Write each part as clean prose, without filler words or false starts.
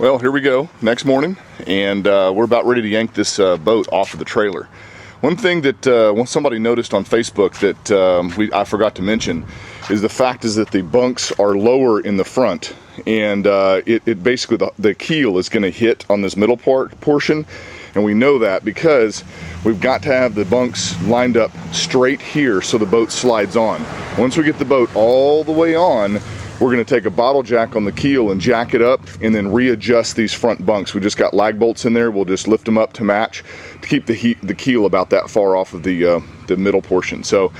Well, here we go, next morning, and we're about ready to yank this boat off of the trailer. One thing that somebody noticed on Facebook that I forgot to mention is the fact is that the bunks are lower in the front, and it basically, the keel is going to hit on this middle portion, and we know that because we've got to have the bunks lined up straight here so the boat slides on. Once we get the boat all the way on, we're going to take a bottle jack on the keel and jack it up and then readjust these front bunks. We just got lag bolts in there. We'll just lift them up to match to keep the keel about that far off of the middle portion. So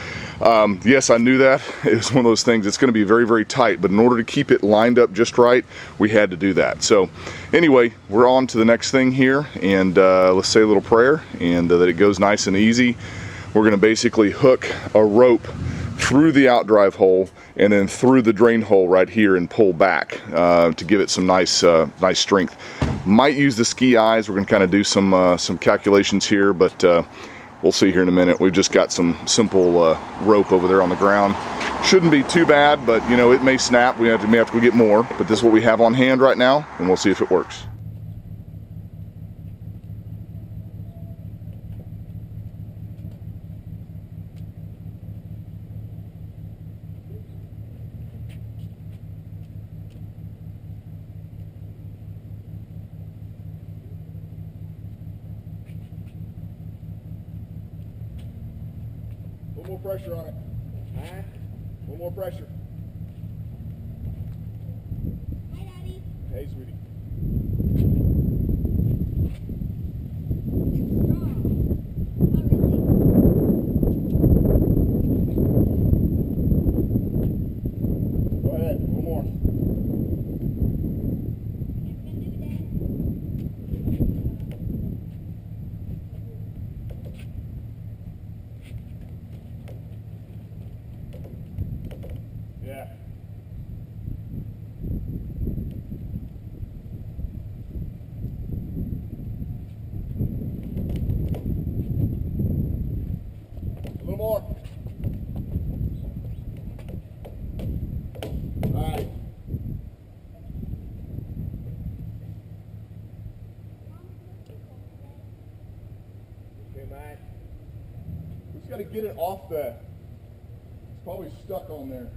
yes, I knew that. It was one of those things. It's going to be very, very tight, but in order to keep it lined up just right, we had to do that. So anyway, we're on to the next thing here, and let's say a little prayer and that it goes nice and easy. We're going to basically hook a rope through the outdrive hole and then through the drain hole right here and pull back to give it some nice strength. Might use the ski eyes. We're going to kind of do some calculations here, but we'll see here in a minute. We've just got some simple rope over there on the ground. Shouldn't be too bad, but you know, it may snap. We may have to go get more, but this is what we have on hand right now, and we'll see if it works. One more pressure on it. Alright. One more pressure. Hi, Daddy. Hey, sweetie. It's strong. Not really. Go ahead. One more. It's gonna do that. Yeah. A little more. All right. Okay, man. We just got to get it off the. It's probably stuck on there.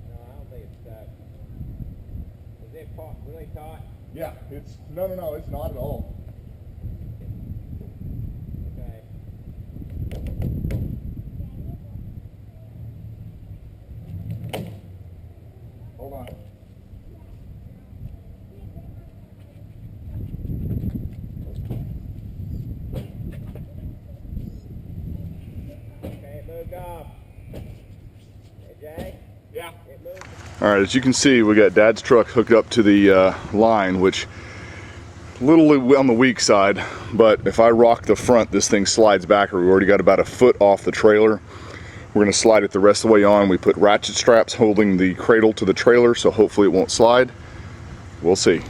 No, I don't think it's stuck. Is it really taut? Yeah, it's no, it's not at all. Okay. Hold on. Okay, it moved off. Hey, Jay? Yeah. It moved. All right, as you can see, we got Dad's truck hooked up to the line, which a little on the weak side, but if I rock the front, this thing slides back. We've already got about a foot off the trailer. We're going to slide it the rest of the way on. We put ratchet straps holding the cradle to the trailer, so hopefully it won't slide. We'll see.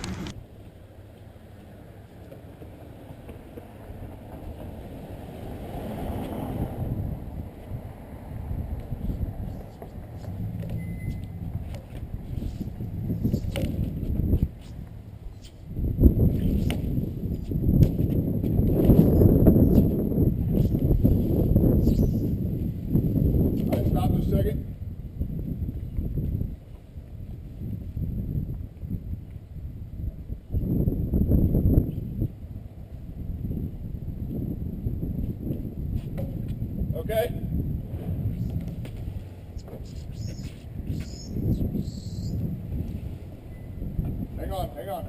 All right, stop just a second. Okay. Hang on, hang on.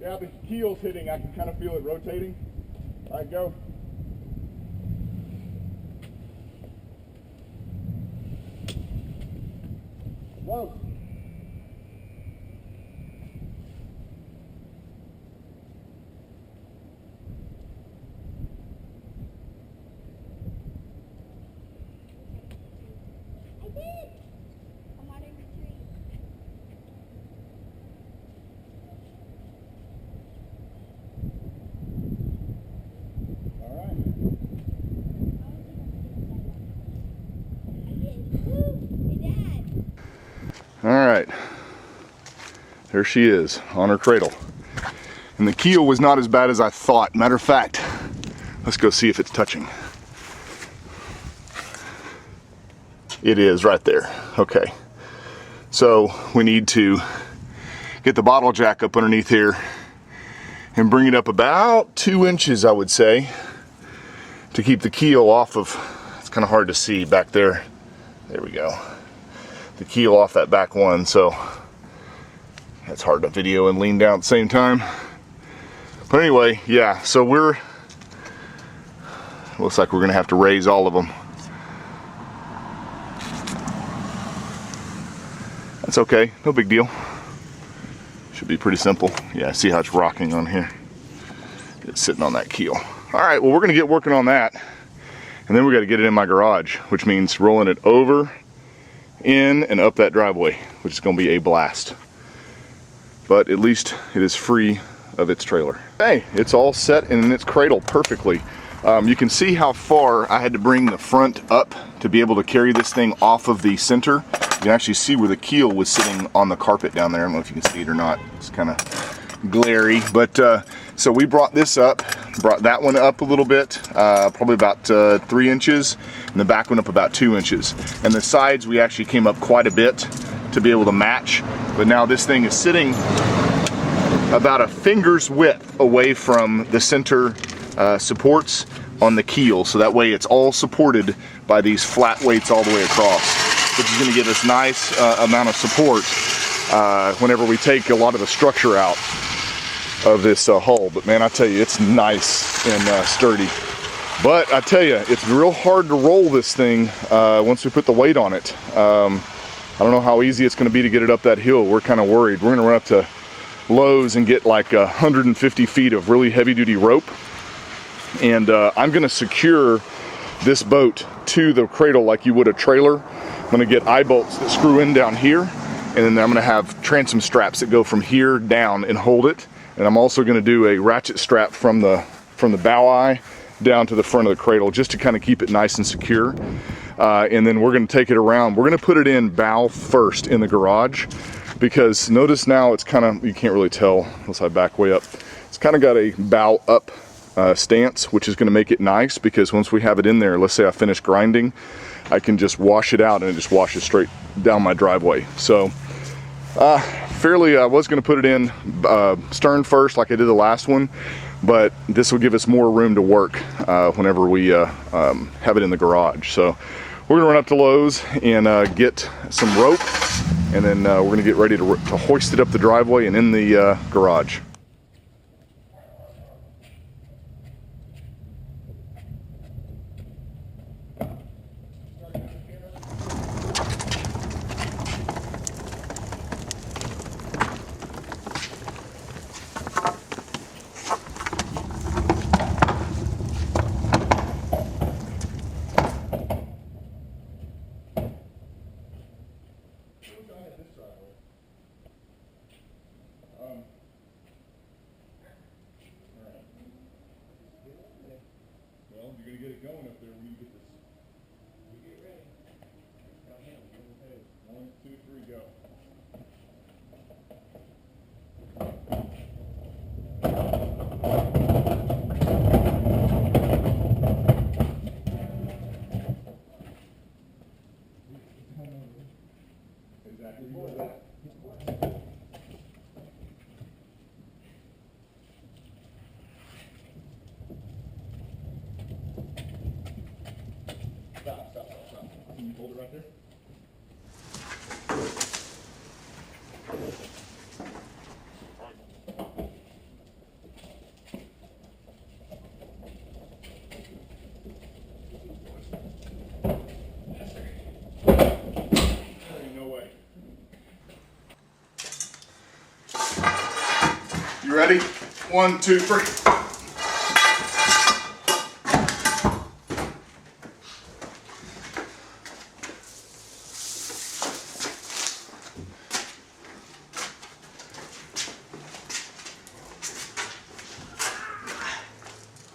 Yeah, the keel's hitting. I can kind of feel it rotating. All right, go. Whoa. All right, there she is on her cradle. And the keel was not as bad as I thought. Matter of fact, let's go see if it's touching. It is right there. Okay. So we need to get the bottle jack up underneath here and bring it up about 2 inches, I would say, to keep the keel off of, it's kind of hard to see back there. There we go. The keel off that back one, so that's hard to video and lean down at the same time. But anyway, yeah, so looks like we're gonna have to raise all of them. That's okay, no big deal. Should be pretty simple. Yeah, see how it's rocking on here? It's sitting on that keel. All right, well, we're gonna get working on that. And then we gotta get it in my garage, which means rolling it over, in, and up that driveway, which is gonna be a blast. But at least it is free of its trailer. Hey, it's all set in its cradle perfectly. You can see how far I had to bring the front up to be able to carry this thing off of the center. You can actually see where the keel was sitting on the carpet down there. I don't know if you can see it or not. It's kind of glary, but so we brought this up, brought that one up a little bit, probably about 3 inches, and the back one up about 2 inches. And the sides we actually came up quite a bit to be able to match, but now this thing is sitting about a finger's width away from the center supports on the keel, so that way it's all supported by these flat weights all the way across, which is going to give us nice amount of support whenever we take a lot of the structure out of this hull. But man, I tell you, it's nice and sturdy. But I tell you, it's real hard to roll this thing once we put the weight on it. I don't know how easy it's going to be to get it up that hill. We're kind of worried. We're going to run up to Lowe's and get like 150 feet of really heavy duty rope, and I'm going to secure this boat to the cradle like you would a trailer. I'm going to get eye bolts that screw in down here, and then I'm going to have transom straps that go from here down and hold it, and I'm also going to do a ratchet strap from the bow eye down to the front of the cradle just to kind of keep it nice and secure. And then we're going to take it around. We're going to put it in bow first in the garage, because notice now it's kind of, you can't really tell unless I back way up, it's kind of got a bow up stance, which is going to make it nice, because once we have it in there, let's say I finish grinding, I can just wash it out and it just washes straight down my driveway. So I was going to put it in stern first like I did the last one, but this will give us more room to work whenever we have it in the garage. So we're going to run up to Lowe's and get some rope, and then we're going to get ready to hoist it up the driveway and in the garage. Well, you're gonna get it going up there when you get this. You get ready. Okay, 1, 2, 3, go. Exactly what that. Stop. Can you hold it right there? There ain't no way. You ready? 1, 2, 3.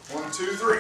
One, two, three.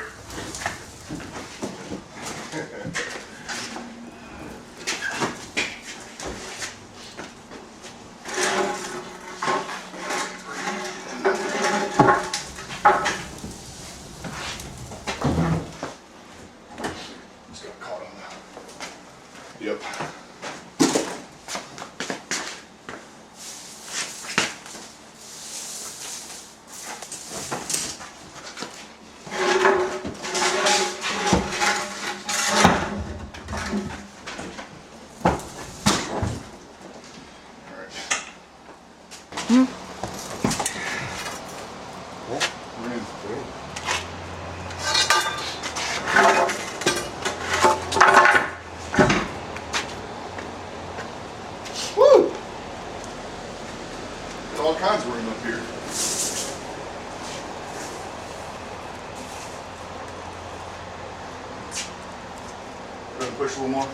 push a little more?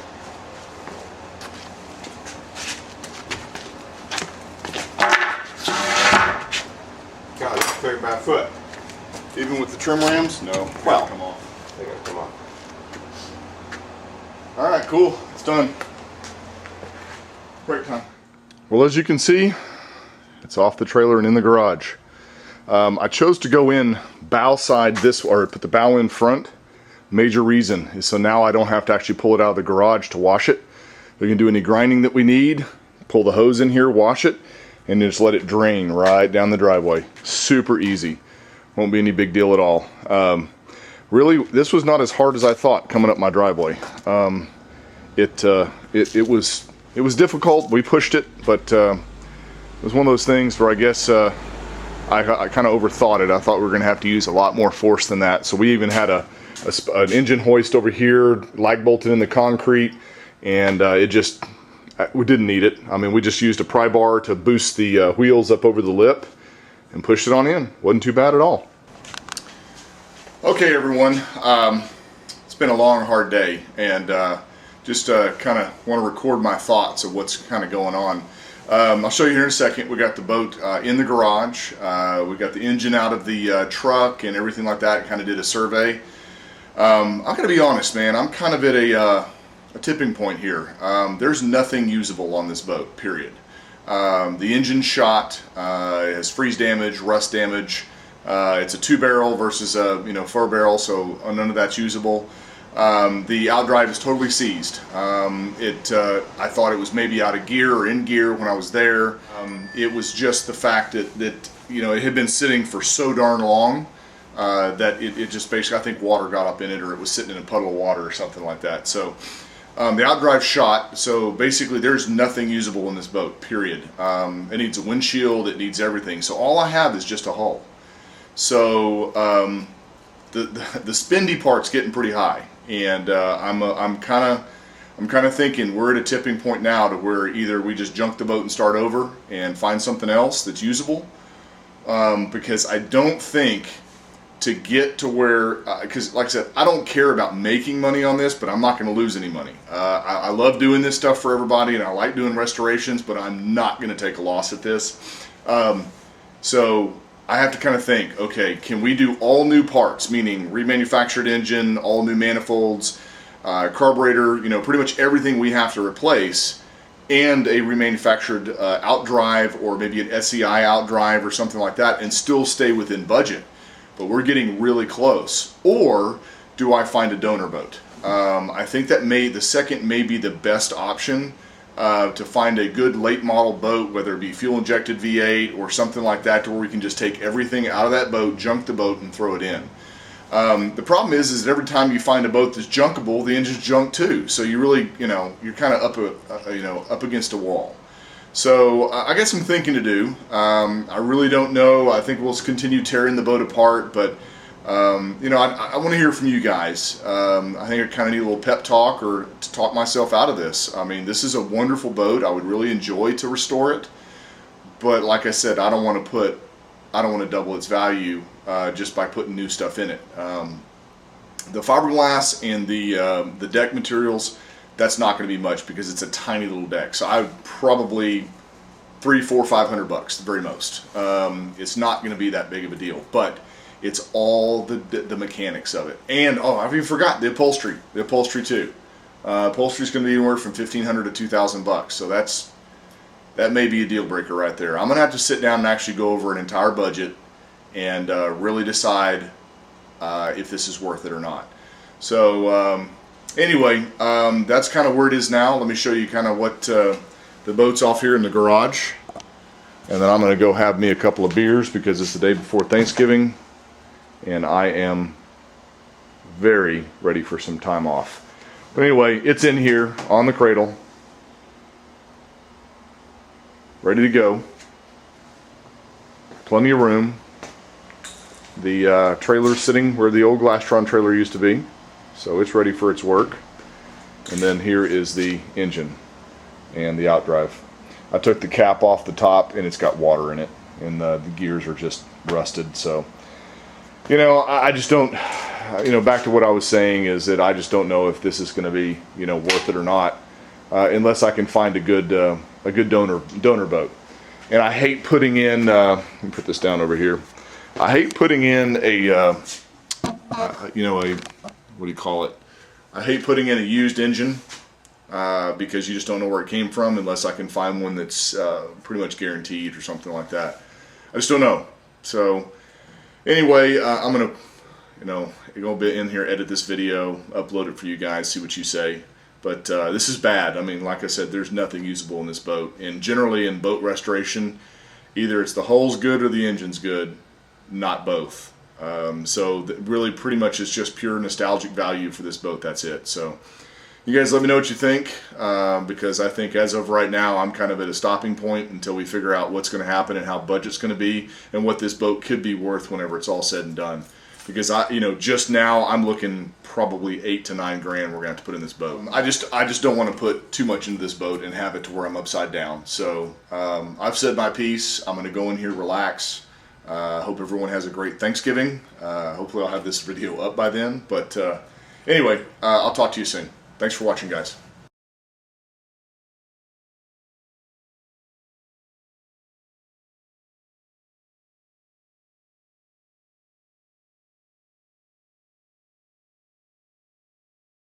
God, it's clear by foot. Even with the trim rams? No. They Well. gotta come off. They gotta come off. All right, cool. It's done. Break time. Well, as you can see, it's off the trailer and in the garage. I chose to go in bow side this, or put the bow in front. Major reason is so now I don't have to actually pull it out of the garage to wash it. We can do any grinding that we need, pull the hose in here, wash it, and just let it drain right down the driveway. Super easy. Won't be any big deal at all. Really, this was not as hard as I thought coming up my driveway. It was difficult. We pushed it, but it was one of those things where I guess I kind of overthought it. I thought we were going to have to use a lot more force than that. So we even had an engine hoist over here, lag bolted in the concrete, and we didn't need it. I mean, we just used a pry bar to boost the wheels up over the lip and pushed it on in. Wasn't too bad at all. Okay, everyone. It's been a long, hard day, and just kind of want to record my thoughts of what's kind of going on. I'll show you here in a second. We got the boat in the garage. We got the engine out of the truck and everything like that. Kind of did a survey. I'm going to be honest, man. I'm kind of at a tipping point here. There's nothing usable on this boat, period. The engine shot, it has freeze damage, rust damage. It's a 2-barrel versus a 4-barrel, so none of that's usable. The outdrive is totally seized. I thought it was maybe out of gear or in gear when I was there. It was just the fact that it had been sitting for so darn long that it just basically, I think water got up in it, or it was sitting in a puddle of water or something like that. So the outdrive shot. So basically there's nothing usable in this boat, period. It needs a windshield, it needs everything. So all I have is just a hull. So the spendy part's getting pretty high, and I'm kind of thinking we're at a tipping point now to where either we just junk the boat and start over and find something else that's usable, because I don't think to get to where, because like I said, I don't care about making money on this, but I'm not going to lose any money. I love doing this stuff for everybody, and I like doing restorations, but I'm not going to take a loss at this. So I have to kind of think, okay, can we do all new parts, meaning remanufactured engine, all new manifolds, carburetor, pretty much everything we have to replace, and a remanufactured outdrive, or maybe an SEI outdrive or something like that, and still stay within budget? But we're getting really close. Or do I find a donor boat? I think that the second may be the best option. To find a good late model boat, whether it be fuel injected V8 or something like that, to where we can just take everything out of that boat, junk the boat, and throw it in. The problem is that every time you find a boat that's junkable, the engine's junk too. So you really, you're kind of up against a wall. So I got some thinking to do. I really don't know. I think we'll continue tearing the boat apart, but I want to hear from you guys. I think I kind of need a little pep talk, or to talk myself out of this. I mean, this is a wonderful boat. I would really enjoy to restore it, but like I said, I don't want to double its value just by putting new stuff in it. The fiberglass and the deck materials, that's not going to be much because it's a tiny little deck. So I would probably $300, $400, $500 the very most. It's not going to be that big of a deal, but it's all the mechanics of it. And I've even forgot the upholstery. The upholstery too. Upholstery is going to be anywhere from $1,500 to $2,000. So that may be a deal breaker right there. I'm going to have to sit down and actually go over an entire budget and really decide if this is worth it or not. So anyway, that's kind of where it is now. Let me show you kind of what the boat's off here in the garage. And then I'm going to go have me a couple of beers because it's the day before Thanksgiving. And I am very ready for some time off. But anyway, it's in here on the cradle, ready to go. Plenty of room. The trailer's sitting where the old Glastron trailer used to be, so it's ready for its work. And then here is the engine and the outdrive. I took the cap off the top, and it's got water in it, and the gears are just rusted. So I just don't, back to what I was saying is that I just don't know if this is going to be, worth it or not, unless I can find a good donor boat. And I hate putting in. Let me put this down over here. I hate putting in a, what do you call it? I hate putting in a used engine because you just don't know where it came from unless I can find one that's pretty much guaranteed or something like that. I just don't know. So anyway, I'm gonna, go bit in here, edit this video, upload it for you guys, see what you say. But this is bad. I mean, like I said, there's nothing usable in this boat. And generally in boat restoration, either it's the hull's good or the engine's good, not both. So really pretty much it's just pure nostalgic value for this boat. That's it. So you guys let me know what you think, because I think as of right now I'm kind of at a stopping point until we figure out what's going to happen and how budget's going to be and what this boat could be worth whenever it's all said and done. Because just now I'm looking probably $8 to $9 grand we're going to have to put in this boat. I just don't want to put too much into this boat and have it to where I'm upside down. So I've said my piece. I'm going to go in here, relax. Hope everyone has a great Thanksgiving. Hopefully I'll have this video up by then. But anyway, I'll talk to you soon. Thanks for watching, guys.